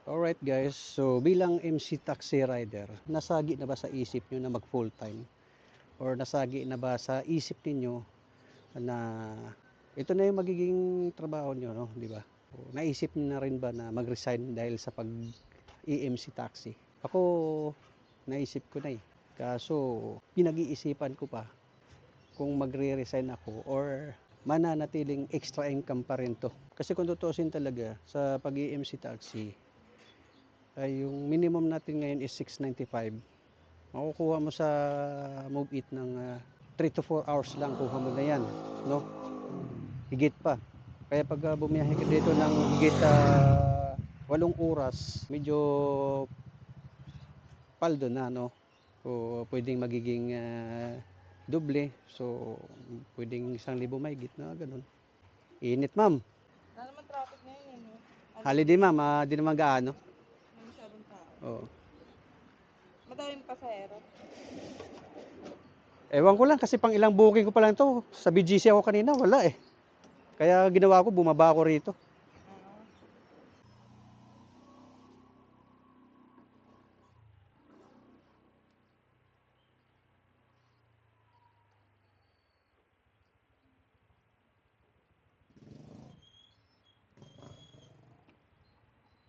Alright guys, so bilang MC taxi rider, nasagi na ba sa isip nyo na mag full time? Or nasagi na ba sa isip ninyo na ito na yung magiging trabaho nyo, no? Di ba? O, naisip nyo na rin ba na mag-resign dahil sa pag EMC taxi? Ako, naisip ko na eh. Kaso, pinag-iisipan ko pa kung magre-resign ako or mananatiling extra income pa rin to. Kasi kung tutuusin talaga sa pag-EMC taxi, ay yung minimum natin ngayon is 695. Makukuha mo sa Move It ng 3 to 4 hours lang, kuha mo na yan, no? Higit pa. Kaya pag bumiyahe ka dito ng higit 8 oras, medyo paldo na, no? O pwedeng magiging doble. So, pwedeng 1,000 mahigit na ganun. Init, ma'am. Wala naman traffic ngayon eh, no? Holiday, ma'am. Di naman gaano. May masyadong tao. Oo. Madaming pasahero. Ewan ko lang kasi pang ilang booking ko pa lang to. Sa BGC ako kanina, wala eh. Kaya ginawa ko, bumaba ako rito.